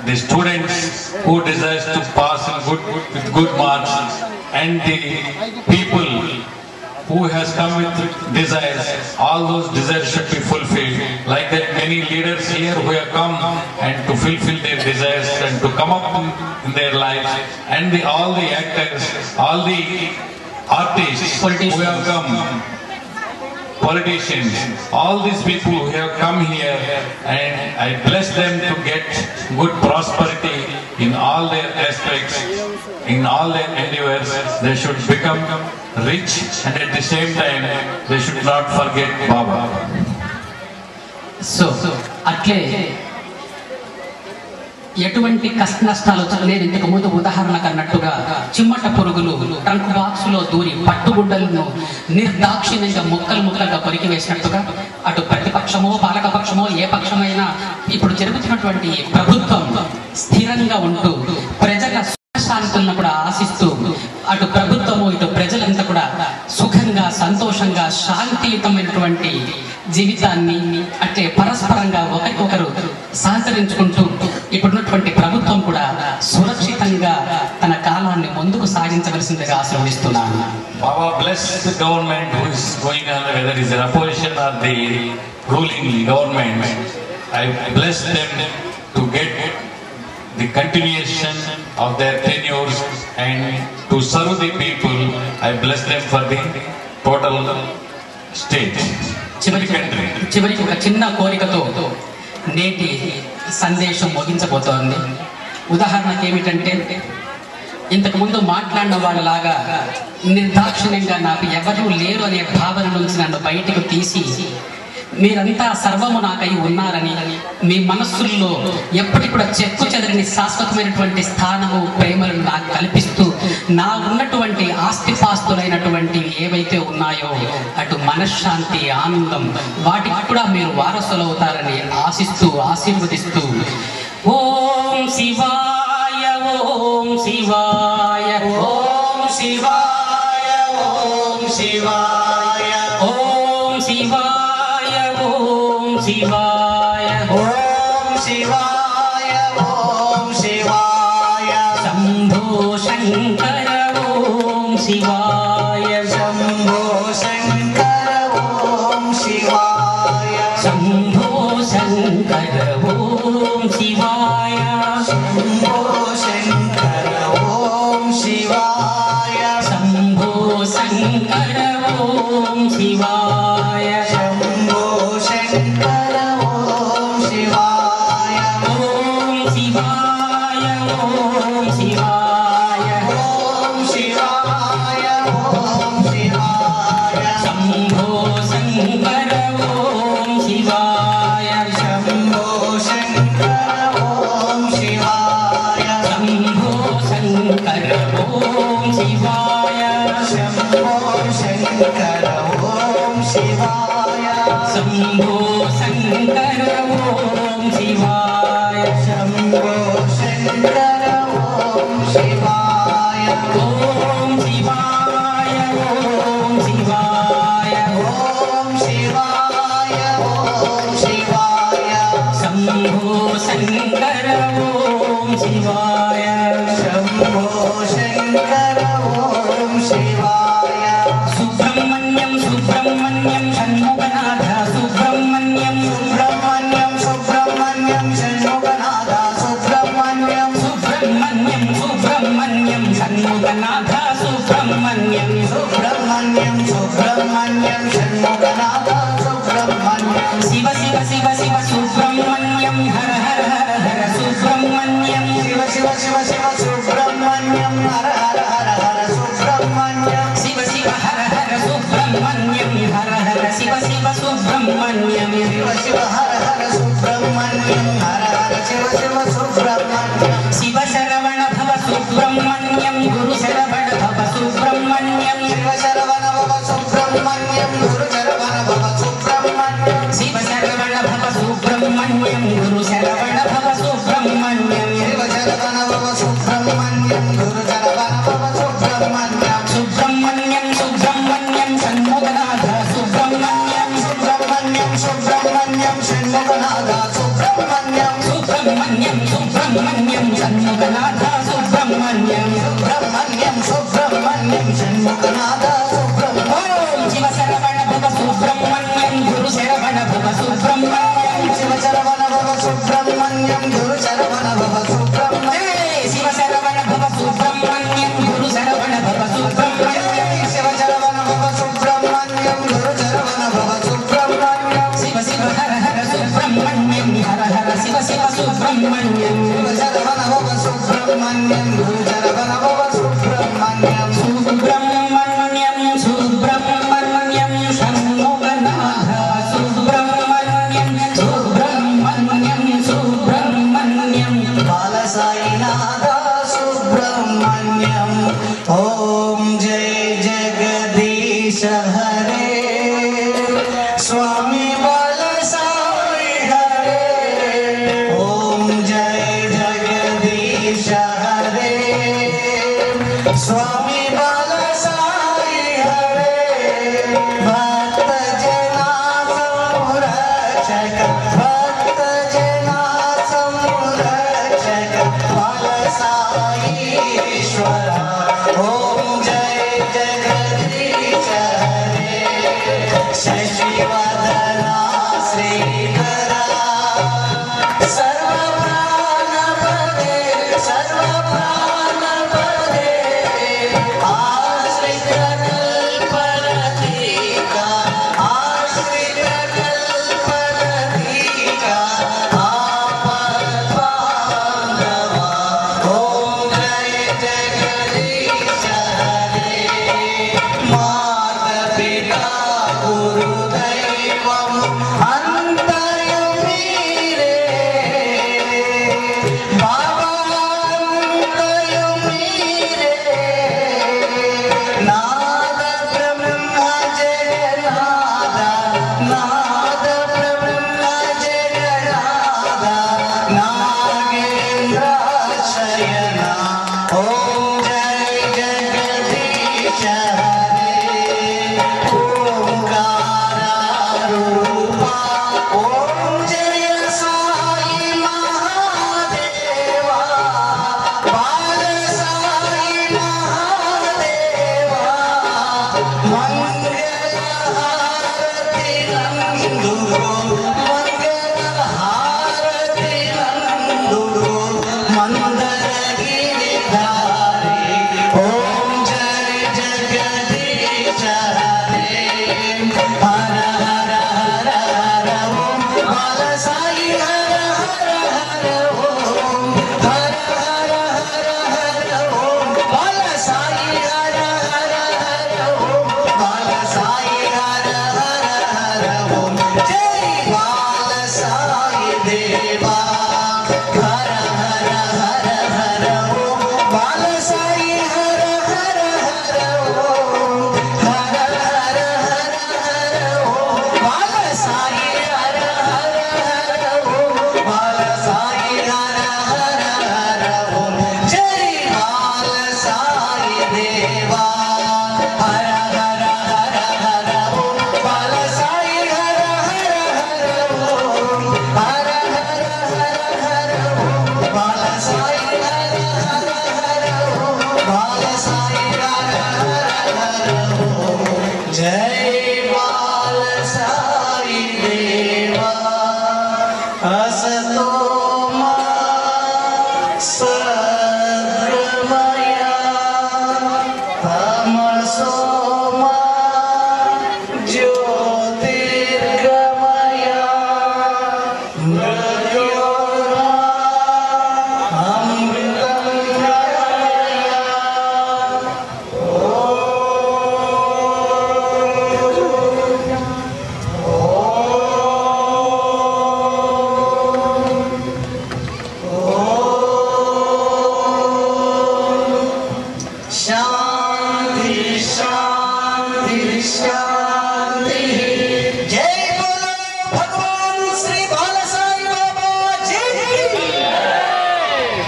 The students who desires to pass with good marks, and the people who has come with desires, all those desires should be fulfilled. Like that, many leaders here who have come and to fulfill their desires and to come up in their lives, and all the actors, all the artists who have come, politicians, all these people who have come here, and I bless them to get good prosperity in all their aspects, in all their endeavors. They should become rich, and at the same time they should not forget Baba. So అట్లే ఎటువంటి కష్ట నష్టాలు నేను ఇంతకు ముందు ఉదాహరణకు అన్నట్టుగా చిమ్మట పురుగులు ట్రంక్ బాక్స్ లో దూరి పట్టుగుడ్డలను నిర్దాక్షిణ్యంగా ముక్కలుగా కొరికి వేసినట్టుగా అటు ప్రతిపక్షమో పాలకపక్షమో ఏ పక్షమైనా ఇప్పుడు జరుగుతున్నటువంటి ప్రభుత్వం స్థిరంగా ఉంటూ ప్రజల శాంతులను కూడా ఆశిస్తూ అటు ప్రభుత్వము ఇటు ప్రజలంతా కూడా సుఖంగా సంతోషంగా శాంతియుతమైనటువంటి జీవితాన్ని అట్లే పరస్పరంగా ఒకరికొకరు సహకరించుకుంటూ ఇప్పుడున్నటువంటి ప్రభుత్వం కూడా సురక్షితంగా తన కాలాన్ని ముందుకు సాగించవలసిందిగా ఆశీర్వదిస్తున్నాను. Baba bless the government who is going on, whether it is an opposition or the ruling government. I bless them to get the continuation of their tenures and to serve the people. I bless them for the total state. చివరికి ఒక చిన్న కోరికతో నేటి సందేశం ముగించబోతోంది. ఉదాహరణకి ఏమిటంటే, ఇంతకు ముందు మాట్లాడిన వాళ్ళలాగా నిర్దాక్షిణ్యంగా నాకు ఎవరూ లేరు అనే భావన నుంచి నన్ను బయటకు తీసి మీరంతా సర్వము నాకై ఉన్నారని మీ మనస్సుల్లో ఎప్పటికి కూడా చెక్కు చెదరని శాశ్వతమైనటువంటి స్థానము ప్రేమలను నాకు కల్పిస్తూ నా ఉన్నటువంటి ఆస్తులైనటువంటి ఏవైతే ఉన్నాయో అటు మనశ్శాంతి, ఆనందం వాటికి కూడా మీరు వారసులవుతారని ఆశిస్తూ ఆశీర్వదిస్తూ ఓం శివాయ ఓం శివాయ ఓం శివాయ ఓం శివాయ ఓం శివాయ ఓం శివాయ ఓం శివాయ ఓం శివాయ శంభో శంకర ఓం శివాయ శంభో శంకర ఓం శివాయ శంభో శంకర ఓం శివాయ శంభో శంకర ఓం శివాయ శంభో శంకర ఓం శివాయ శంభో శంకర ఓం శివాయ ఓం శివాయ ఓం శివాయ ఓం శివాయ ఓం శివాయ శంభో శంకర ఓం శివాయ శంభో శంకర ఓం శివాయ శంభో శంకర ఓం శివాయ శంభో శంకర ఓం శివాయ శంభో శంకర ఓం శివాయ శంభో శంకర ఓం శివాయ ఓం శివాయ ఓం శివాయ ఓం శివాయ ఓం శివాయ శంభో శంకర ఓం శివాయ శంభో శంకర ఓం శివాయ సుబ్రహ్మణ్యం సుబ్రహ్మణ్యం షణ్ముఖనాథ సుబ్రహ్మణ్యం సుబ్రహ్మణ్యం సుబ్రహ్మణ్యం షణ్ముఖనాథ సుబ్రహ్మణ్యం సుబ్రహ్మణ్యం సుబ్రహ్మణ్యం షణ్ముఖనాథ సుబ్రహ్మణ్యం సుబ్రహ్మణ్యం సుబ్రహ్మణ్యం షణ్ముఖనాథ సుబ్రహ్మణ్యం శివ శివ శివ శివ సుబ్రహ్మణ్యం హర హర హర హర సుబ్రహ్మణ్యం శివ శివ శివ శివ సుబ్రహ్మణ్యం హర హర హర హర సుబ్రహ్మణ్యం శివ శివ హర హర సుబ్రహ్మణ్యం హర హర శివ శివ సుబ్రహ్మణ్యం శివ శివ హర హర సుబ్రహ్మణ్యం హర హర శివ శివ సుబ్రహ్మణ్యం శివ శరవణ భవ సుబ్రహ్మణ్యం గురు శరవణ భవ సుబ్రహ్మణ్యం శివ శరవణ భవ సుబ్రహ్మణ్యం గురు శరవణ భవ సుబ్రహ్మణ్యం శివ శరవణ భవ సుబ్రహ్మణ్యం గురు శరవణ భవ సుబ్రహ్మణ్యం శివ శరవణ భవ సుబ్రహ్మణ్యం గురు శరవణ భవ సుబ్రహ్మణ్యం సుబ్రహ్మణ్యం సుబ్రహ్మణ్యం షణ్ముఖనాథ సుబ్రహ్మణ్యం సుబ్రహ్మణ్యం సుబ్రహ్మణ్యం షణ్ముఖనాథ సుబ్రహ్మణ్యం సుబ్రహ్మణ్యం సుబ్రహ్మణ్యం షణ్ముఖనాథ సుబ్రహ్మణ్యం సుబ్రహ్మణ్యం సుబ్రహ్మణ్యం షణ్ముఖనాథ సుబ్రహ్మణ్యం శివ శరవణ భవ సుబ్రహ్మణ్యం గురు శరవణ భవ సుబ్రహ్మణ్యం శివ శరవణ భవ సుబ్రహ్మణ్యం గురు శరవణ భవ సుబ్రహ్మణ్యం శివ శరవణ భవ సుబ్రహ్మణ్యం గురు శరవణ భవ సుబ్రహ్మణ్యం శివ శరవణ భవ సుబ్రహ్మణ్యం గురు శరవణ భవ సుబ్రహ్మణ్యం శివ శివ హర హర సుబ్రహ్మణ్యం హర హర శివ శివ సుబ్రహ్మణ్యం శివ శరవణ భవ సుబ్రహ్మణ్యం గురు శరవణ భవ సుబ్రహ్మణ్యం సుబ్రహ్మణ్యం సుబ్రహ్మణ్యం షణ్ముఖనాథ సుబ్రహ్మణ్యం సుబ్రహ్మణ్యం సుబ్రహ్మణ్యం బాలసాయినాథ సుబ్రహ్మణ్యం ఓం జయ జగదీశ హరే స్వామి బాలసాయి హరే ఓం జయ జగదీశ హరే స్వామి బాలసాయి హరే భక్త జనా సంరక్షక భక్త జనా సంరక్షక బాలసాయీశ్వర ఓం జయ జగదీశ హరే శశివదనా శ్రీకరా సర్వప్రాణపదే సర్వప్రాణపదే ఆశ్రిత కల్పరతీక ఆశ్రిత కల్పరతీక ఆపద్బాంధవ ఓం జయ జగదీశ హరే మాతపితా గురుదైవం అంతర్యం మీరే బాబా అంతర్యం మీరే నా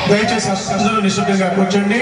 దయచేసి అందరూ నిశ్శబ్దంగా కూర్చోండి.